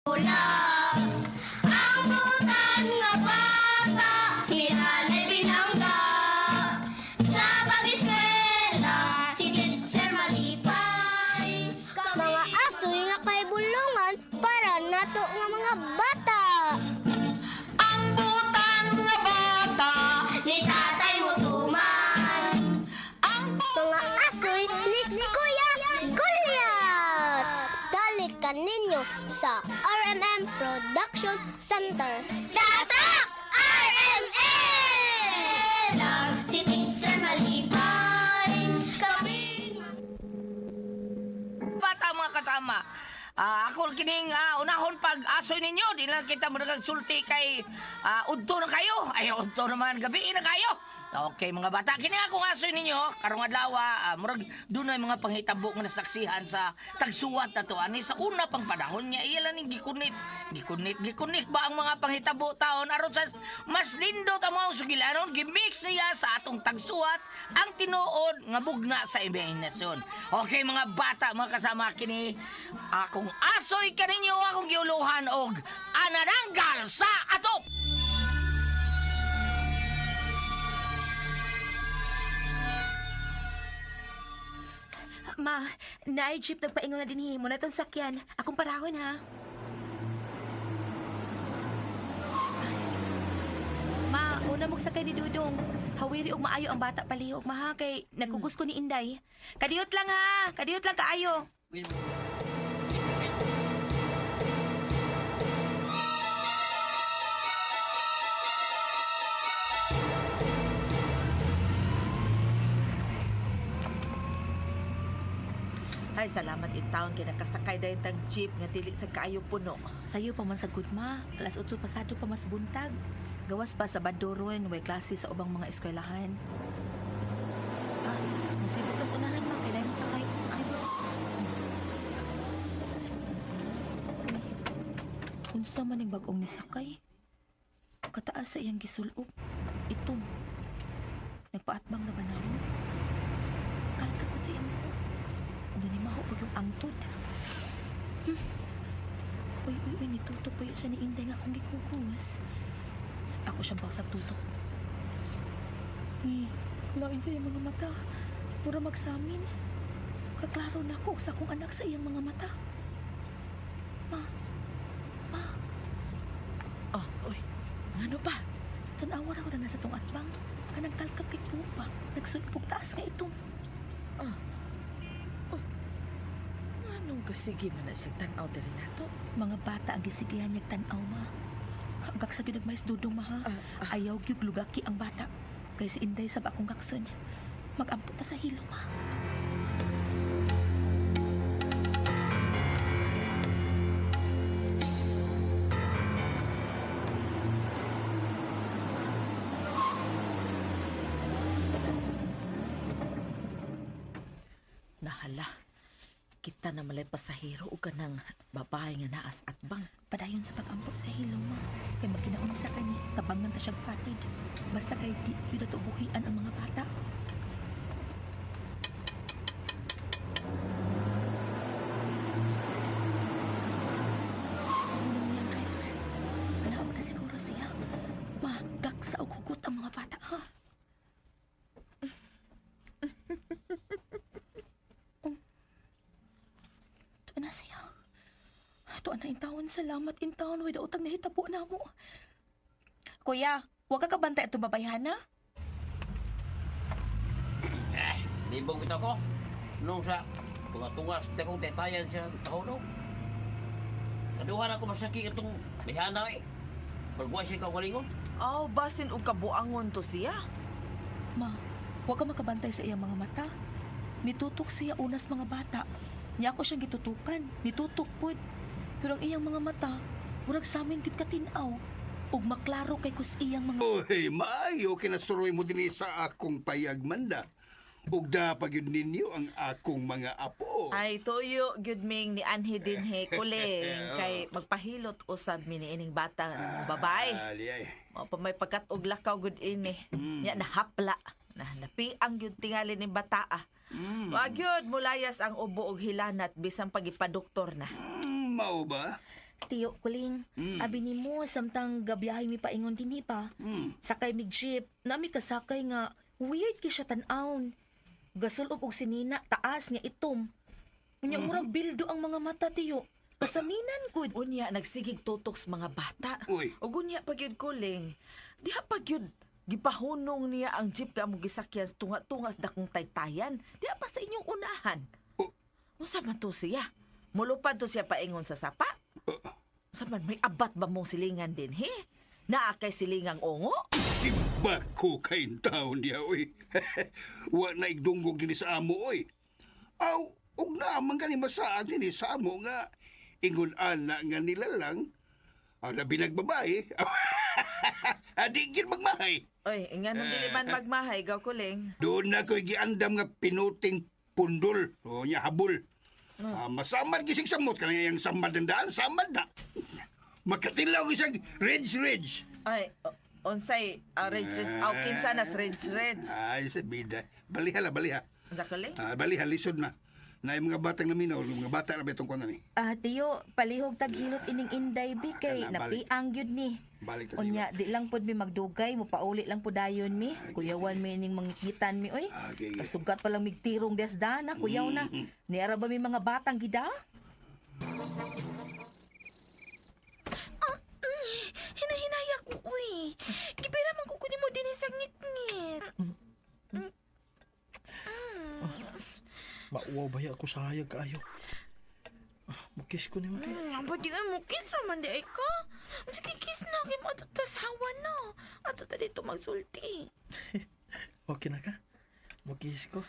Ulang ang butan nga bata, hinanay binangga. Sa pag-eskwela, si Teacher malipay. Mga asoy nga kay bulungan para nato nga mga bata. Ang butan nga bata, ni tatay mo tuman. Ang mga asoy ni Kuya Goliath. Dalikan ninyo sa RMM Production Center. Datak! RMM! Love si Teacher malipay. Kami Bata mga katama. Ako kining unahon pag asoy ninyo, di lang kita sulti kay udto na kayo. Ay udto naman gabi na kayo. Okay mga bata, kini akong asoy ninyo karong adlaw murag dunay mga panghitabo nga nasaksihan sa tagsuwat nato ani sa una pang panahon niya iya lang gikunit ba ang mga panghitabo taon aron sa mas lindo ta mo sugilanon gimix niya sa atong tagsuwat ang tinuod nga bugna sa imahinasyon. Okay mga bata, mga kasama kini akong asoy kaninyo akong giuluhan og anaranggal sa atop. Ma, naay jeep nagpaingon na dinhi mo na itong sakyan. Akong parahon ha. Ma, una mong sakay ni Dudong. Hawiri og maayo ang bata palihog, ma ha, kay nagkugos ko ni Inday. Kadiyot lang ha, kadiyot lang kaayo. Ay, salamat itaon kay nakasakay dahil tag jeep nga dili sa kaayo puno. Sayo pa man sa good ma, alas 8 pasado pa mas buntag. Gawas pa sa Badoron, way klase sa ubang mga eskwelahan. Musibot kas unahan ma, kailangan mo sakay. Musibot. Unsa man yung bagong nisakay? Kataas sa iyang gisulop. Itom. Nagpaatbang na ba na mo? Kalkakot sa iyang mo. Nanimaho pa yung angtod. Uy, nitutok pa yun siya ni Inday nga akong gikukumas. Ako siyang pausap tutok. Kulain sa iyang mga mata. Pura magsamin. Kaklaro na ako sa akong anak sa iyang mga mata. Ma. Uy, ano pa? Tanawar ako na nasa tong atbang. Kanang kalkap kay pa. Nagsulpog taas nga itong. Anong kasigi man na siya tanaw diri nato? Mga bata ang gisigihan niyag tanaw ma. Hanggang sa ginagmais dudong ma ha. Ayaw gyud lugaki ang bata. Kay si Inday sab akong kakson. Mag-ampot na sa hilo ma. Nahala. Kita na malay pasahero o kanang babae nga naas at bang. Padayon sa pag-ampot sa hilo ma. Kay magkinauni sa kani, tabangan ta siyang patid. Basta kay di gyud natubuhian ang mga bata. Mahulong niyang driver. Anaog na siguro siya. Ma, gaksa og hugot ang mga bata ha. Ito na siya. Ito na intawon. Salamat intawon. Way daotang nahitabo na mo. Kuya, huwag ka kabantay at babayhan na. Libong kita ko. Nung sa tunga-tunga sa kong detayan siya tahulog. Kaduhan ako masaki itong bihana eh. Pagbuhay siya kawalingon. Basin og kabuangon to siya. Ma, huwag ka makabantay sa iyang mga mata. Nitutok siya unas mga bata. Niya ako siyang gitutukan. Nitutok pod. Pero ang iyang mga mata, murag sa amin gid katinaw. Ug maklaro kay kus iyang mga... Oy, maayo kinasuroy mo din sa akong payagmanda. Ug dapag yun ninyo ang akong mga apo. Ay, tuyo, good ming ni Anhi din he kuling. Kay magpahilot usab mi ni ining bata nga babae. Aliyay. O pa may pagkat og lakaw good ini. Nya nahapla. Napiang gyud tingali ni bata ah. Wa gyud mulayas ang ubo og hilanat bisan pagipadoktor na. Mao ba? Tiyo, kuling. Abi ni mo, samtang gabiyahay mi paingon din pa. Sakay mig jeep, nami kasakay nga, weird ki siya tan-aon. Gasulop og sinina, taas nga itom. Unya murag bildo ang mga mata, tiyo. Kasaminan gud. Unya, nagsigig tutok sa mga bata. Uy. O gunya pag yun kuling. Diha pag yun, gipahunong niya ang jeep ka mong gisakyan sa tunga-tungas dakong taytayan. Diha pa sa inyong unahan. Oh. Unsa man to siya? Mulupad to siya paingon sa sapa? Unsa man, may abat ba mong silingan din, he? Naa kay silingang ongo? Simba ko kain taon niya, oy. Wa na igdungog din sa amo, oy. Aw, og naman ka ni masaag din sa amo nga. Ingon ana nga nila lang. Ang labi nagbabae. Adigin magmahay. Oy, nga nung dili man magmahay, gaw kuling. Doon na ko'y giandam nga pinuting pundol. O niya, habol. Masamad gising samot. Kaya yung samad ng daan, samad na. Makatilaw isang reds. Ay, unsay, rage, kinsa nas rage. Ay, sabida. Baliha. Unsa kuling? Baliha, lisod na. Na yung mga batang naminaw, mga bata na betong kunan ni. Tiyo, palihog taghilot ining inday bi kay Kana, balik. napiang gyud ni. Balik ta Unya, di lang pod mi magdugay, mo pauli lang po dayon mi. Kuyawan mi ning mangikitan mi, oy. Okay. Kasugat pa lang migtirong desda na, kuyaw na. Niara ba mi mga batang gida? Hinahinaya ko, uy. Gipira man ko kunin mo din sa ngit-ngit. Mauwaw baya ako sa hayag kaayo. Mukis ko ni mo kay. Pwede nga mo kiss naman di ay ka. Sige, kiss na. Kaya mo ato tas hawa na. Ato ta dito magsulti. Okay na ka? Mukis ko.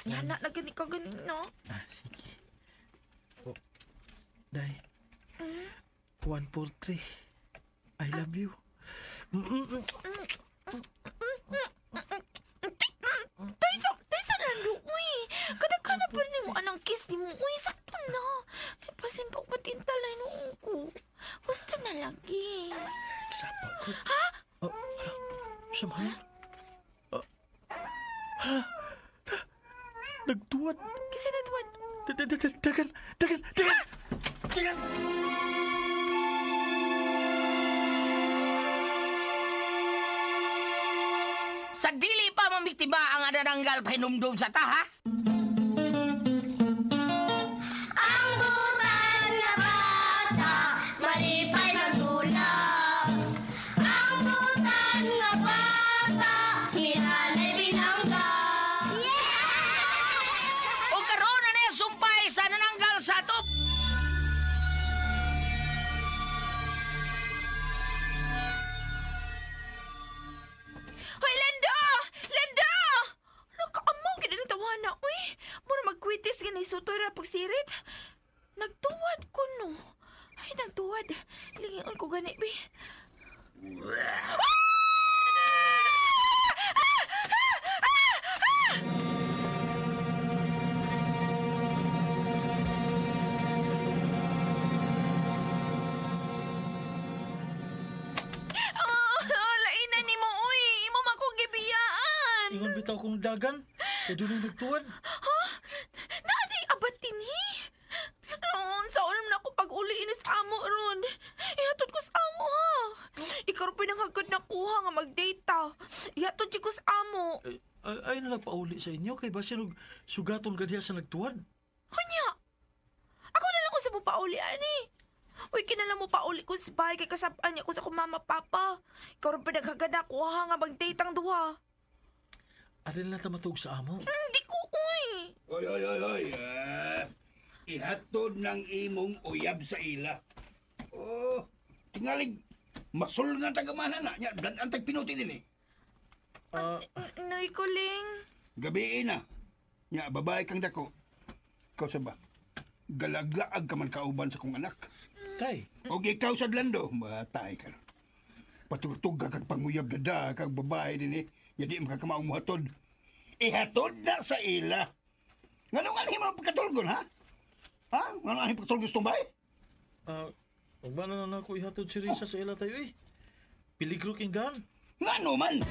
Yana na gani ka ganin, no? Sige. Oh. Day. 1, 4, 3. I love you. Taysa na lo, uy. Kada-kada pa rin mo anang kiss ni mo. Uy, sakto na. Kaya pasin pa patintalay noong ko. Gusto na lagi. Sapa ko. Ha? Oh, hala. Samahan. Hala. Nagtuwad. Kasi natuwad. Dagan. Sa dili pa mamiktiba ang adananggal pahinumdum sa taha. Ang butan nga bata, malipay nagdulag. Ang butan nga bata, hinanay binangga. O karon na niya sumpay sa nananggal sa ato. Hoy, Lando! Lando! Nakaamaw, gina tawana, uy. Mura magkwitis gani sutoy ra pagsirit. Nagtuwad ko, no. Ay, nagtuwad. Lingion ko gani, bi. Lainan ni mo, uy. Imo makong gibiyaan. Ingon bitaw kong dagan. Kaya doon yung nagtuwad. Naadi abat dinhi. Noon sa ulam na ako pag-uli inis amo ron. Ihatod ko sa amo ha. Ikaw rin pinanghagad na kuha nga mag-data. Ihatod siya ko sa amo. Ay na nagpauli sa inyo. Kay basi nung sugaton ka diya sa nagtuwad. Hanya. Ako na lang ko sa mo pauli ani. Uy, kinala mo pauli ko sa bahay kay kasabaan niya ko sa akong mama papa. Ikaw rin pinaghagad na kuha nga mag-date ang duha. Arin lang tamatog sa amo. Hindi ko, uy. Oy. Ihatod ng imong uyab sa ila. Oh, tingalig. Masul nga tagamana na. Nya, ang tagpinuti din eh. Noy, kuling. Gabi na. Nya, babae kang dako. Ikaw sa ba? Galagaag ka man kauban sa kong anak. Tay, O ikaw sa Lando, matay ka. Patugtog ka kag panguyab na kag babae din eh. Jadi makakamaong muhatod. Ihatod na sa ila. Ngano nga mo pagkatulgon, ha? Ha? Ngano nga pagkatulgon sa tumbay? Magbana na ako ihatod si Risa sa ila tayo eh. Piligro king daan. Ngano man?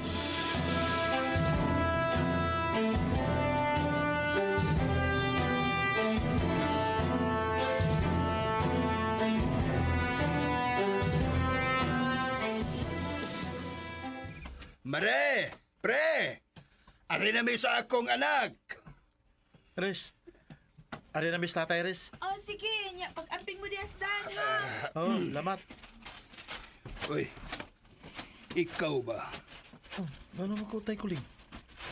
Mare, pre. Ari na may sa akong anak. Res, ari na mis tatay, Res. Oh, sige. Nya, pag-amping mo dias dan, ha? Oh, lamat. Uy, ikaw ba? Oh, ano mo ko, tay kuling?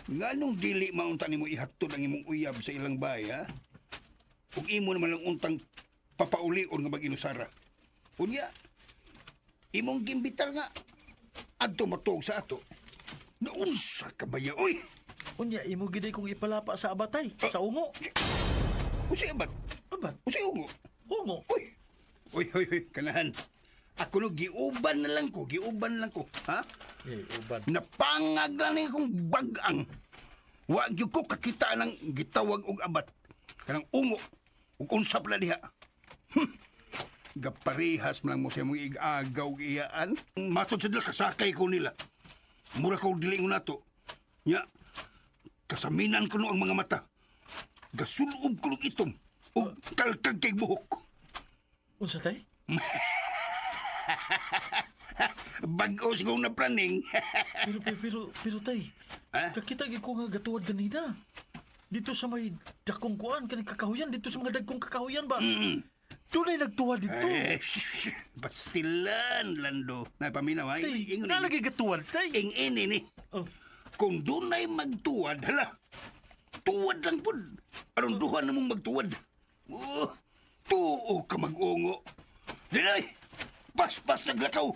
Nganong dili maunta nimo ihatod ang imong uyab sa ilang bahay, ha? Ug imo naman lang untang papaulion nga mag-inusara. Unya, imong gimbitar nga adto matog sa ato. Naunsa ka ba ya, uy? Unya, imo giday kong ipalapa sa abatay, sa ungo. Usi abat? Abat? Usi ungo? Ungo? Uy, kanahan. Ako no, giuban na lang ko, ha? Eh, uban. Napangag na ni kong bagang. Wa gyud ko kakita ng gitawag og abat. Kanang ungo, ug unsap na diha. Gaparehas man lang mo sa mong igagaw iyaan. Matod sa dila, kasakay ko nila. Mura ko dili ko nato. Nya, kasaminan ko no ang mga mata. Gasulob ko ng itom. O kalkag kay buhok. Unsa tay? Bago siguro na praning. pero tay, Ha? kakita gid ko nga gatuwad ganina. Dito sa may dakong kuan kaning kakahuyan, dito sa mga dagkong kakahuyan ba? Dunay nagtuwad dito. Bastilan, Lando. Napaminaw, ha? Tay, nalagay gatuwad tay. Ing-ini ni. Oh, Kung dunay magtuwad, hala. Tuwad lang po. Anong duha na mong magtuwad? Tuo ka mag-ungo. Dinay, paspas naglakaw.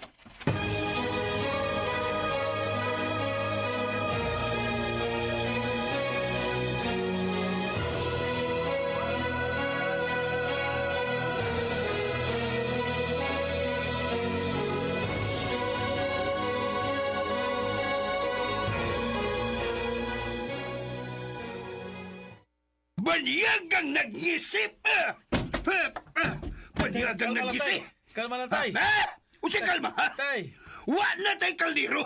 Banyagang nag-isip! Banyagang kalma lang, nag-isip! tay. Kalma lang tay. Usi kalma, ha? Tay. Wa na tay kaldero!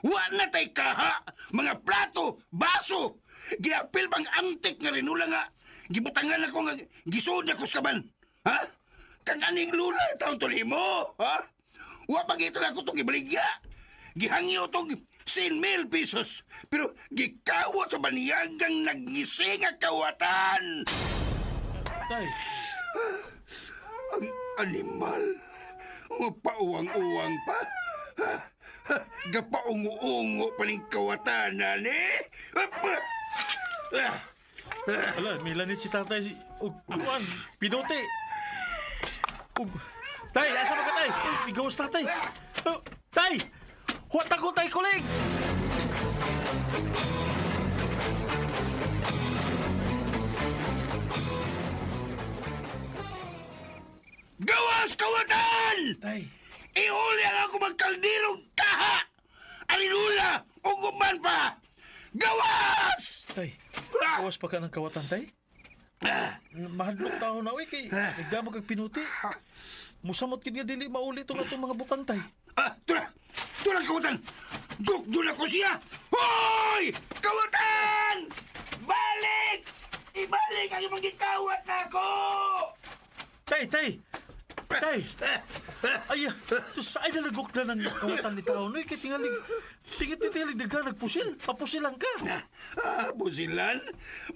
Wa na tay kaha! Mga plato, baso! Giapil bang antik nga rinula nga! Gibutangan ako nga gisod ako sa kaban! Ha? Kang aning lula taon to mo! Ha? Wa pagito na ako itong ibaligya! Gihangyo itong 100,000 pesos! Pero gikawa sa baniyagang nagngisi nga kawatan! Tay. Ang animal! Mga pauwang-uwang pa! Gapaungo-ungo pa ning kawatanan, eh! Ala, may lanit si tatay si... kuan, pinuti. Tay, asa ba ka tay? Igawas tatay. Tay! Huwag ako tay kuling! Gawas kawatan! Tay. Ihuli ang ako magkaldirong kaha! Arinula! Uguman pa! Gawas! Tay, kawas pa ka ng kawatan tay? Mahadlok tao na uy kay nagdamag kag pinuti. Musamot kid nga dili mauli itong atong mga butang tay. Tula! Tula kawatan! Dukdun ako siya! Hoy! Kawatan! Balik! Ibalik ang imong gikawat na ako! Tay, tay! Tay! Ay, sus, ay nalagok na ng kawatan ni tao. Noy, kaya tingit-tingit nagpusil. Papusilan ka. Busilan?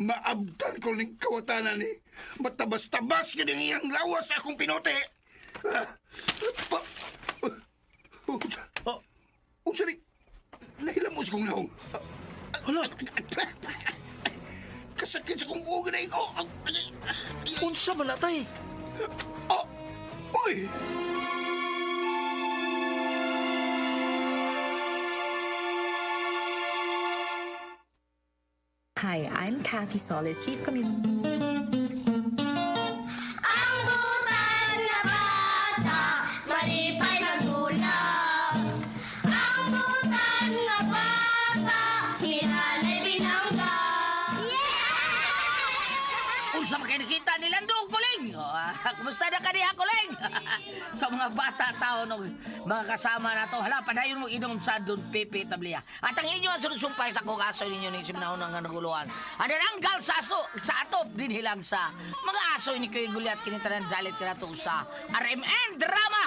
Maabtan ko ning kawatanan ni. Matabas-tabas ka ng iyang lawas sa akong pinote. Oh, Unsa ni? Nahilamos kong naong. hala, Kasakit sa kong uga na iko. unsa man na, tay? Oh! Uy! Hi, I'm Kathy Solis, Chief Community. Ang butan nga bata, malipay nagdulag. Ang butan nga bata, hinanay binangga. Unsa man kayo nakita ni Lando, kuling? Kumusta na ka niya, kuling? Sa mga bata tao no, mga kasama na to, hala, padayon mo inom sa Don Pepe Tablia. At ang inyo ang sunod-sumpay sa kong aso ninyo ni siminahon ng naguluhan. Ano nanggal sa aso, sa atop din hilang sa mga aso ni Kuya Gulyat kinitanan dalit ka na to sa RMN Drama.